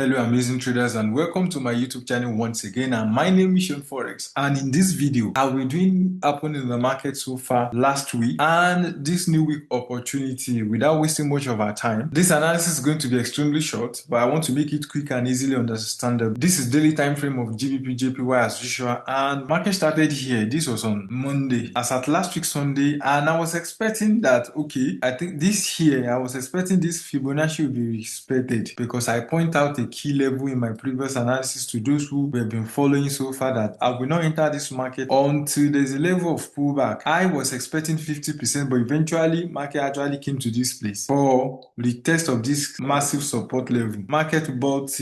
Hello amazing traders and welcome to my YouTube channel once again, and my name is Seun Forex, and in this video I will be doing happened in the market so far last week and this new week opportunity without wasting much of our time. This analysis is going to be extremely short, but I want to make it quick and easily understandable. This is daily time frame of GBPJPY as usual, and market started here. This was on Monday as at last week Sunday, and I was expecting that I think this here I was expecting this Fibonacci will be respected because I point out a key level in my previous analysis to those who have been following so far that I will not enter this market until there's a level of pullback. I was expecting 50%, but eventually market actually came to this place for the test of this massive support level. Market bought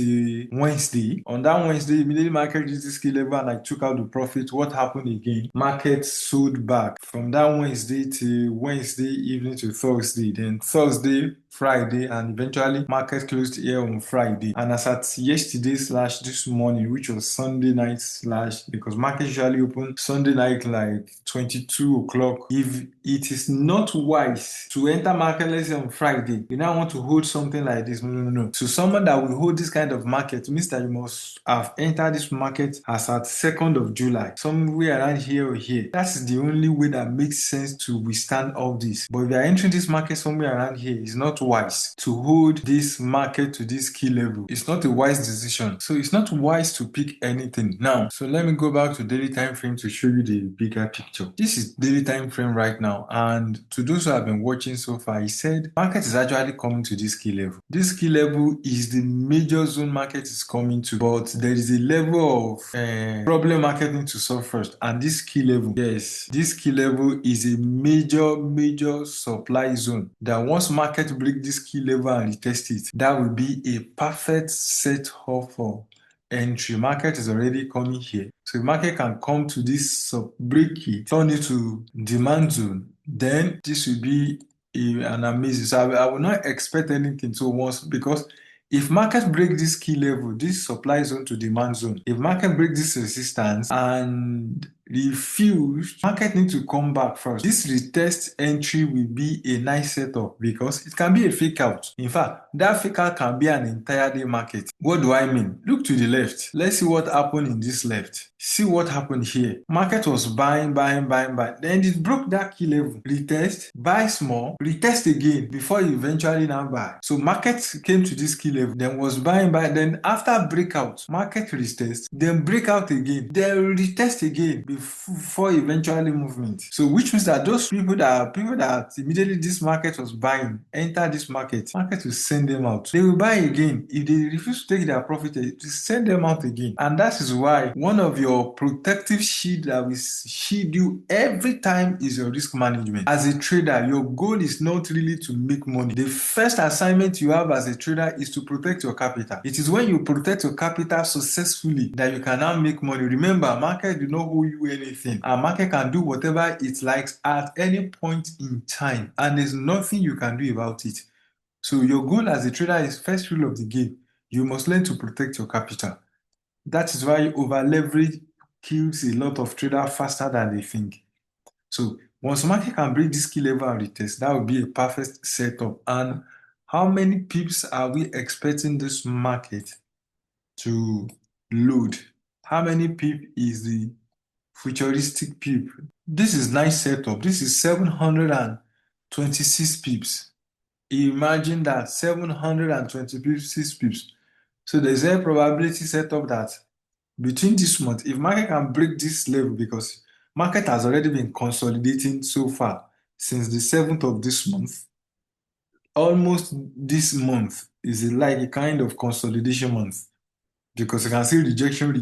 Wednesday. On that Wednesday, immediately market reached this key level and I took out the profit. What happened again? Market sold back from that Wednesday to Wednesday evening to Thursday. Then Thursday, Friday, and eventually market closed here on Friday. And as at yesterday / this morning, which was Sunday night / because market usually open Sunday night like 22 o'clock. If it is not wise to enter market, let's say on Friday, you now want to hold something like this. No. So someone that will hold this kind of market means that you must have entered this market as at 2nd of July, somewhere around here or here. That's the only way that makes sense to withstand all this. But if you are entering this market somewhere around here, it's not wise to hold this market to this key level. It's not a wise decision. So it's not wise to pick anything now. So let me go back to daily time frame to show you the bigger picture. This is daily time frame right now, and to those who have been watching so far, he said market is actually coming to this key level. This key level is the major zone market is coming to, but there is a level of problem market need to solve first, and this key level, yes, this key level is a major supply zone that once market break this key level and retest it, that will be a perfect setup for entry. Market is already coming here, so if market can come to this break it, turn it to demand zone, then this will be an amazing. So I will not expect anything so once, because if market break this key level, this supply zone to demand zone, if market break this resistance and refuse, market need to come back first. This retest entry will be a nice setup because it can be a fake out. In fact, that fake out can be an entire day market. What do I mean? Look to the left. Let's see what happened in this left. See what happened here. Market was buying. Then it broke that key level. Retest, buy small, retest again before you eventually now buy. So market came to this key level, then was buying. Then after breakout, market retest, then breakout again, then retest again before eventually movement. So which means that those people that immediately this market was buying enter this market will send them out. They will buy again. If they refuse to take their profit, it will send them out again. And that is why one of your protective shield that will shield you every time is your risk management. As a trader, your goal is not really to make money. The first assignment you have as a trader is to protect your capital. It is when you protect your capital successfully that you can now make money. Remember, market do not owe you anything, and market can do whatever it likes at any point in time, and there's nothing you can do about it. So your goal as a trader is first rule of the game. You must learn to protect your capital. That is why over leverage kills a lot of traders faster than they think. So once market can break this key level and retest, that would be a perfect setup. And how many pips are we expecting this market to load? How many pip is the futuristic pip? This is nice setup. This is 726 pips. Imagine that, 726 pips. So there's a probability setup that between this month, if market can break this level, because market has already been consolidating so far since the 7th of this month, almost this month is like a kind of consolidation month, because you can see rejection,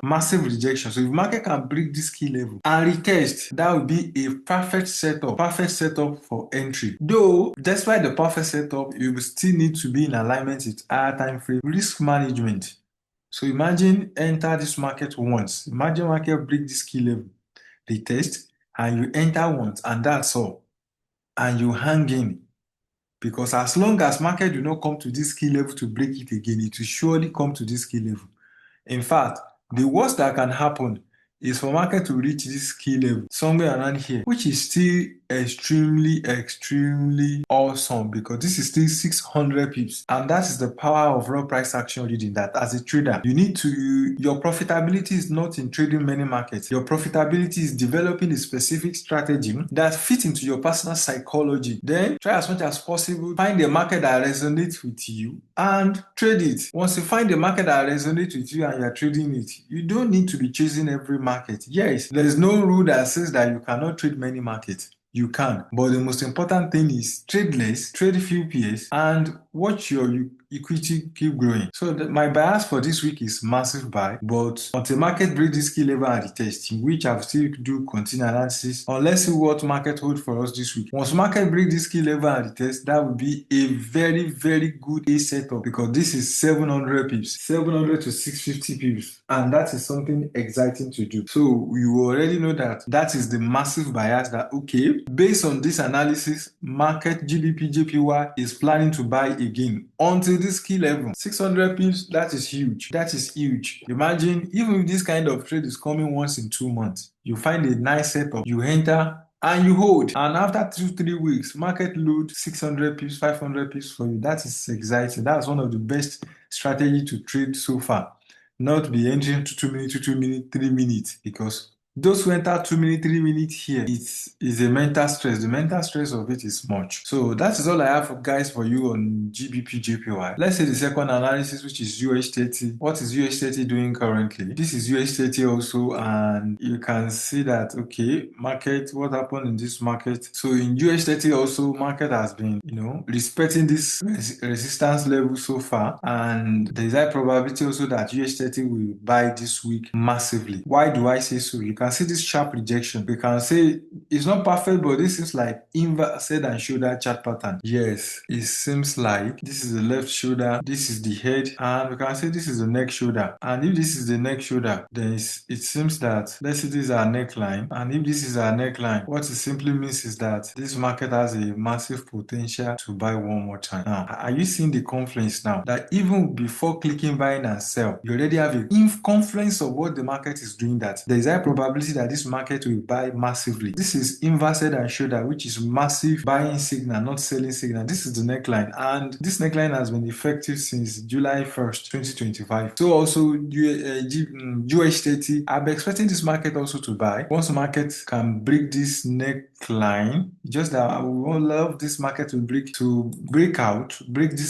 massive rejection. So if market can break this key level and retest, that would be a perfect setup for entry. Though, despite the perfect setup, you will still need to be in alignment with higher time frame risk management. So imagine enter this market once. Imagine market break this key level, retest, and you enter once, and that's all. And you hang in. Because as long as market do not come to this key level to break it again, it will surely come to this key level. In fact, the worst that can happen is for market to reach this key level somewhere around here, which is still extremely awesome, because this is still 600 pips, and that is the power of raw price action reading. That as a trader, you need to, your profitability is not in trading many markets. Your profitability is developing a specific strategy that fits into your personal psychology. Then try as much as possible, find a market that resonates with you and trade it. Once you find a market that resonates with you and you're trading it, you don't need to be chasing every market. Yes, there's no rule that says that you cannot trade many markets. You can, but the most important thing is trade less, trade few pairs, and watch your equity keep growing. So my bias for this week is massive buy, but until market break this key level and retest, in which I've still do continued analysis, let's see what market hold for us this week. Once market break this key level and retest, that would be a very good A setup, because this is 700 pips, 700 to 650 pips, and that is something exciting to do. So you already know that is the massive bias, that okay, based on this analysis, market gbpjpy is planning to buy again until this key level 600 pips. That is huge. That is huge. Imagine even if this kind of trade is coming once in 2 months, you find a nice setup, you enter and you hold, and after 2-3 weeks market load 600 pips, 500 pips for you. That is exciting. That's one of the best strategy to trade so far. Not be entering to 2 minutes, 2 minutes, 3 minutes, because those who enter 2 minutes, 3 minutes here, it's a mental stress. The mental stress of it is much. So that is all I have, guys, for you on gbpjpy. Let's say the second analysis, which is US30. What is US30 doing currently? This is US30 also, and you can see that, okay, market, what happened in this market? So in US30 also, market has been, respecting this resistance level so far, and there is high probability also that US30 will buy this week massively. Why do I say so? You can see this sharp rejection. We can say it's not perfect, but this is like inverse head and shoulder chart pattern. Yes, it seems like this is the left shoulder, this is the head, and we can say this is the neck shoulder. And if this is the neck shoulder, then it seems that, let's say this is our neckline, and if this is our neckline, what it simply means is that this market has a massive potential to buy one more time. Now, are you seeing the confluence now? That even before clicking buying and sell, you already have a confluence of what the market is doing, that there is a probability that this market will buy massively. This is inverse head and shoulder, which is massive buying signal, not selling signal. This is the neckline, and this neckline has been effective since July 1st, 2025. So also UH30, I'm expecting this market also to buy. Once the market can break this neckline, just that I would love this market to break this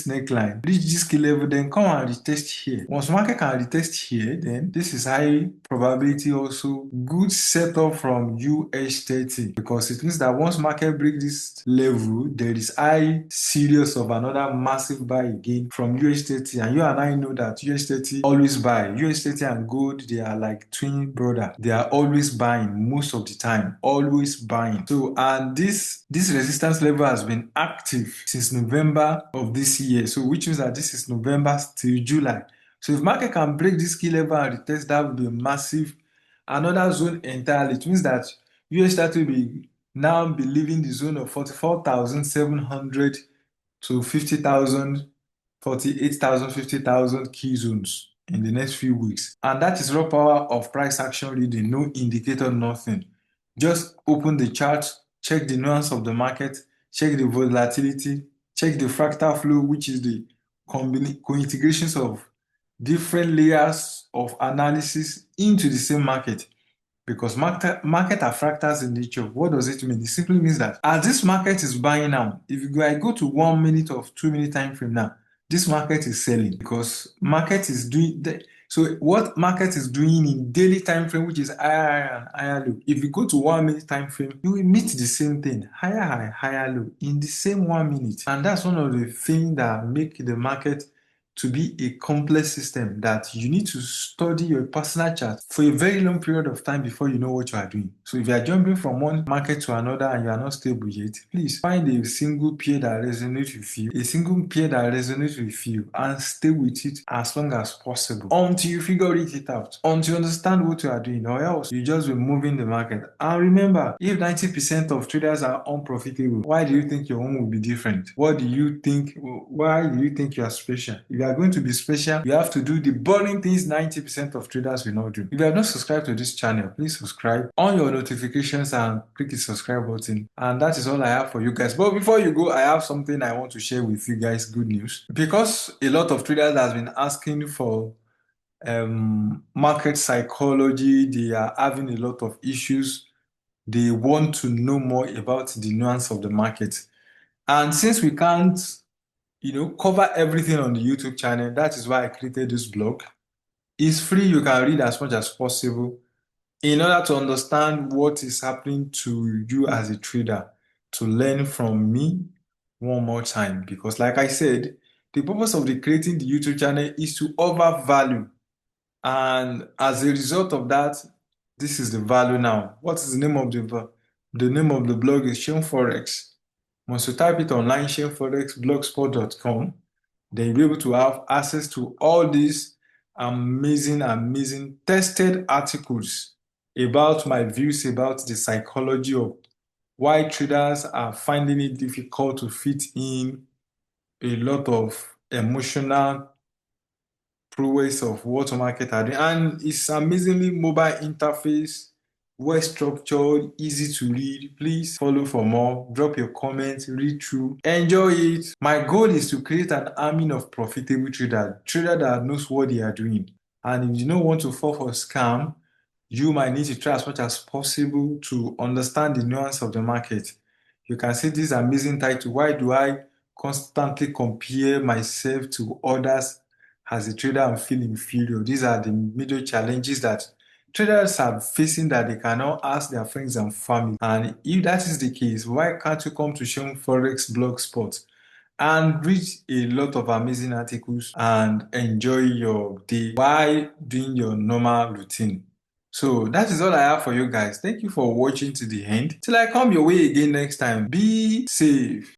neckline, reach this key level, then come and retest here. Once market can retest here, then this is high probability also good setup from UH30, because it means that once market break this level, there is high serious of another massive buy again from UH30. And you and I know that UH30 always buy. UH30 and gold, they are like twin brother. They are always buying most of the time, always buying. So, and this resistance level has been active since November of this year. So which means that this is November till July. So if market can break this key level and retest, that would be a massive another zone entirely. It means that US30 will now be leaving the zone of 44,700 to 50,000, 48,000, 50,000 key zones in the next few weeks. And that is raw power of price action reading, no indicator, nothing. Just open the chart, check the nuance of the market, check the volatility, check the fractal flow, which is the co-integrations of different layers of analysis into the same market. Because market are fractals in nature. What does it mean? It simply means that as this market is buying now, if I go to 1 minute or 2 minute time frame now, this market is selling, because market is doing so what market is doing in daily time frame, which is higher and higher low. If you go to 1 minute time frame, you will meet the same thing, higher high, higher low in the same 1 minute. And that's one of the things that make the market to be a complex system, that you need to study your personal chart for a very long period of time before you know what you are doing. So if you are jumping from one market to another and you are not stable yet, please find a single pair that resonates with you, and stay with it as long as possible until you figure it out, until you understand what you are doing, or else you just be moving the market. And remember, if 90% of traders are unprofitable, why do you think your own will be different? Why do you think you are special? If you are going to be special. You have to do the boring things 90% of traders will not do. If you have not subscribed to this channel, please subscribe, on your notifications and click the subscribe button. And that is all I have for you guys. But before you go, I have something I want to share with you guys, good news. Because a lot of traders have been asking for market psychology, they are having a lot of issues. They want to know more about the nuance of the market. And since we can't, cover everything on the YouTube channel, that is why I created this blog. It's free, you can read as much as possible in order to understand what is happening to you as a trader, to learn from me one more time. Because like I said, the purpose of creating the YouTube channel is to offer value. And as a result of that, this is the value now. What is the name of the name of the blog is Seun Forex. Once you type it online, seunforexblogspot.com, then you'll be able to have access to all these amazing tested articles about my views about the psychology of why traders are finding it difficult to fit in a lot of emotional prowess of what market are doing. And it's amazingly mobile interface, well structured, easy to read. Please follow for more, drop your comments, read through, enjoy it. My goal is to create an army of profitable traders that knows what they are doing. And if you don't want to fall for scam, you might need to try as much as possible to understand the nuance of the market. You can see this amazing title, why do I constantly compare myself to others as a trader and feel inferior? These are the major challenges that traders are facing that they cannot ask their friends and family. And if that is the case, why can't you come to Seun Forex Blogspot and read a lot of amazing articles and enjoy your day while doing your normal routine? So that is all I have for you guys. Thank you for watching to the end. Till I come your way again next time, be safe.